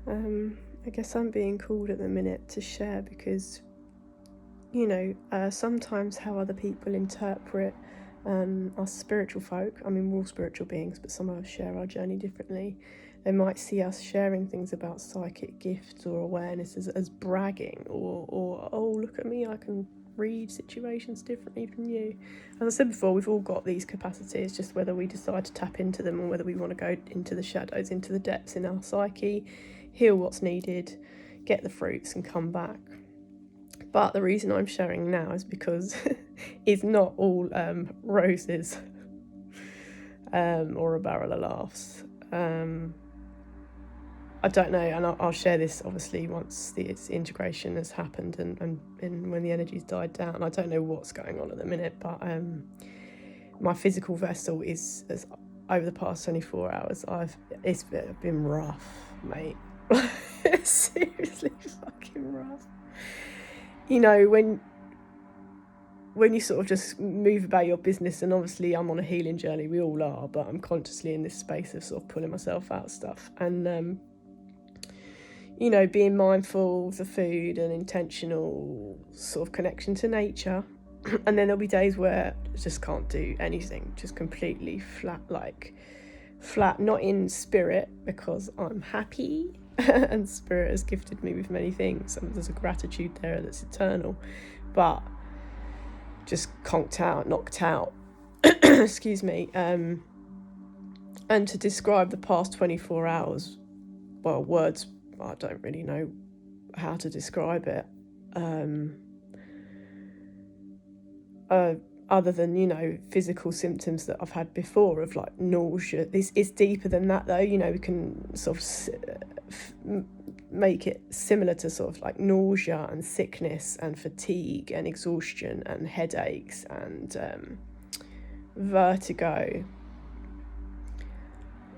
I guess I'm being called at the minute to share because, sometimes how other people interpret us spiritual folk. I mean, we're all spiritual beings, but some of us share our journey differently. They might see us sharing things about psychic gifts or awareness as bragging or, oh, look at me, I can read situations differently from you. As I said before, we've all got these capacities, just whether we decide to tap into them or whether we want to go into the shadows, into the depths in our psyche, heal what's needed, get the fruits and come back. But the reason I'm sharing now is because it's not all roses or a barrel of laughs. I don't know, and I'll share this obviously once its integration has happened and when the energy's died down. I don't know what's going on at the minute, but my physical vessel is, as over the past 24 hours, it's been rough, mate. Seriously fucking rough. You know, when you sort of just move about your business, and obviously I'm on a healing journey, we all are, but I'm consciously in this space of sort of pulling myself out of stuff and being mindful of the food and intentional sort of connection to nature. And then there'll be days where I just can't do anything, just completely flat, not in spirit, because I'm happy and spirit has gifted me with many things and there's a gratitude there that's eternal, but just knocked out excuse me. And to describe the past 24 hours, well, words, I don't really know how to describe it, other than physical symptoms that I've had before of like nausea. This is deeper than that though. We can sort of make it similar to sort of like nausea and sickness and fatigue and exhaustion and headaches and vertigo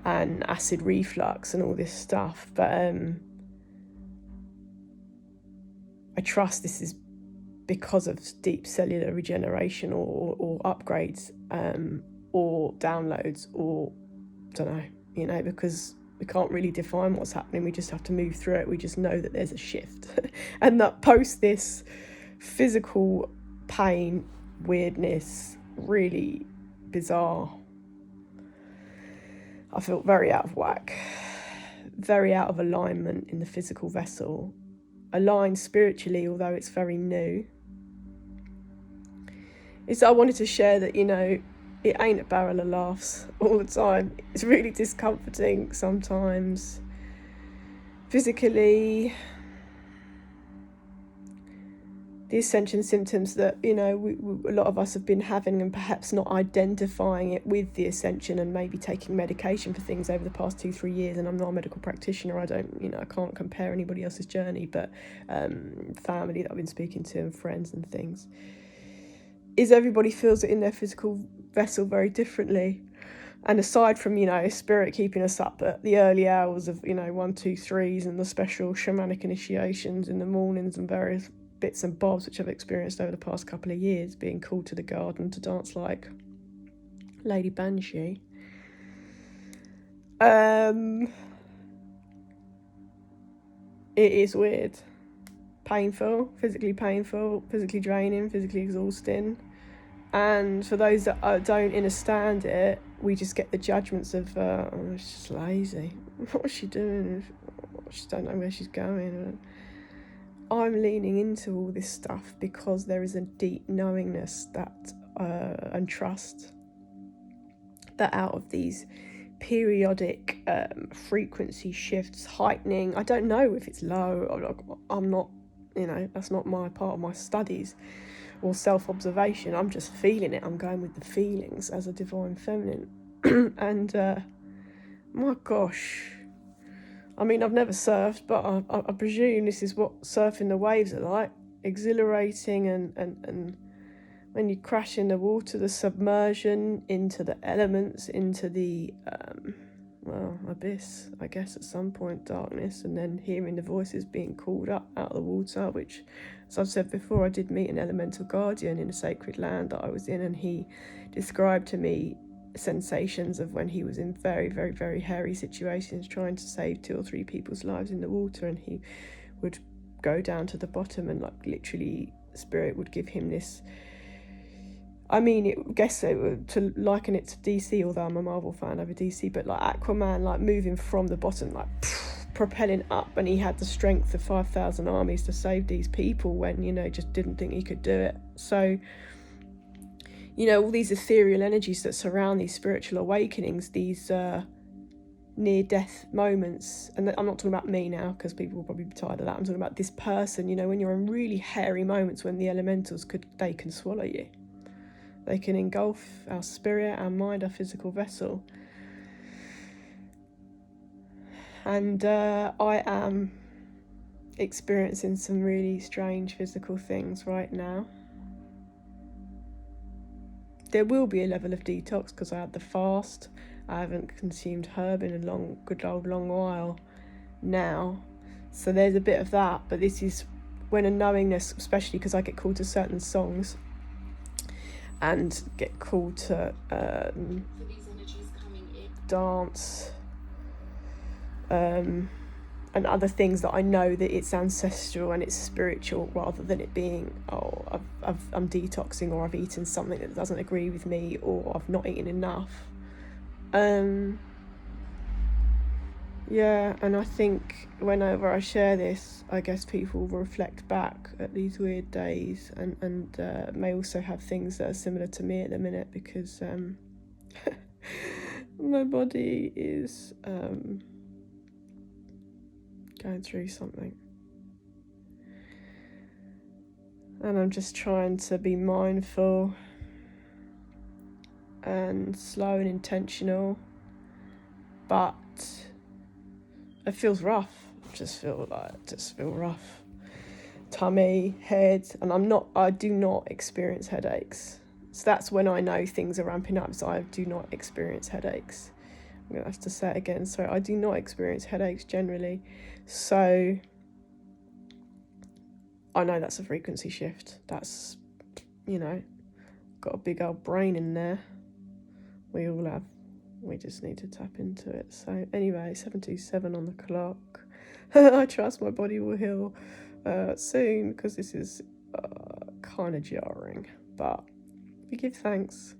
and acid reflux and all this stuff. But I trust this is because of deep cellular regeneration or upgrades or downloads, or don't know, because we can't really define what's happening. We just have to move through it. We just know that there's a shift and that post this physical pain, weirdness, really bizarre, I felt very out of whack, very out of alignment in the physical vessel, aligned spiritually, although it's very new. I wanted to share that, it ain't a barrel of laughs all the time. It's really discomforting sometimes, physically. The Ascension symptoms that, a lot of us have been having and perhaps not identifying it with the Ascension and maybe taking medication for things over the past 2-3 years. And I'm not a medical practitioner. I can't compare anybody else's journey, but family that I've been speaking to and friends and things, is everybody feels it in their physical vessel very differently. And aside from, spirit keeping us up at the early hours of, 1, 2, 3s and the special shamanic initiations in the mornings and various bits and bobs which I've experienced over the past couple of years, being called to the garden to dance like Lady Banshee. It is weird. Painful, physically draining, physically exhausting. And for those that don't understand it, we just get the judgments of, she's just lazy. What's she doing? She don't know where she's going. I'm leaning into all this stuff because there is a deep knowingness that and trust that out of these periodic frequency shifts heightening, I don't know if it's low. I'm not, that's not my part of my studies or self-observation. I'm just feeling it. I'm going with the feelings as a divine feminine. And my gosh, I mean, I've never surfed, but I presume this is what surfing the waves are like. Exhilarating and when you crash in the water, the submersion into the elements, into the abyss, I guess, at some point, darkness, and then hearing the voices being called up out of the water, which, as I've said before, I did meet an elemental guardian in a sacred land that I was in, and he described to me sensations of when he was in very, very, very hairy situations trying to save 2 or 3 people's lives in the water, and he would go down to the bottom and like literally spirit would give him this, I mean, I guess to liken it to DC, although I'm a Marvel fan over DC, but like Aquaman, like moving from the bottom, like propelling up, and he had the strength of 5,000 armies to save these people when, you know, just didn't think he could do it. So, you know, all these ethereal energies that surround these spiritual awakenings, these near-death moments, and I'm not talking about me now because people will probably be tired of that. I'm talking about this person, you know, when you're in really hairy moments when the elementals they can swallow you. They can engulf our spirit, our mind, our physical vessel. And I am experiencing some really strange physical things right now. There will be a level of detox because I had the fast. I haven't consumed herb in a good old long while now. So there's a bit of that, but this is when a knowingness, especially because I get called to certain songs and get called to dance and other things that I know that it's ancestral and it's spiritual, rather than it being, oh, I'm detoxing, or I've eaten something that doesn't agree with me, or I've not eaten enough. Yeah, and I think whenever I share this, I guess people will reflect back at these weird days and may also have things that are similar to me at the minute, because my body is going through something. And I'm just trying to be mindful and slow and intentional, but it feels rough. Just feel rough. Tummy, head, and I do not experience headaches. So that's when I know things are ramping up. So I do not experience headaches. I'm gonna have to say it again. So I do not experience headaches generally. So I know that's a frequency shift. That's, you know, got a big old brain in there. We all have. We just need to tap into it. So anyway, 7:27 on the clock. I trust my body will heal soon, because this is kind of jarring, but we give thanks.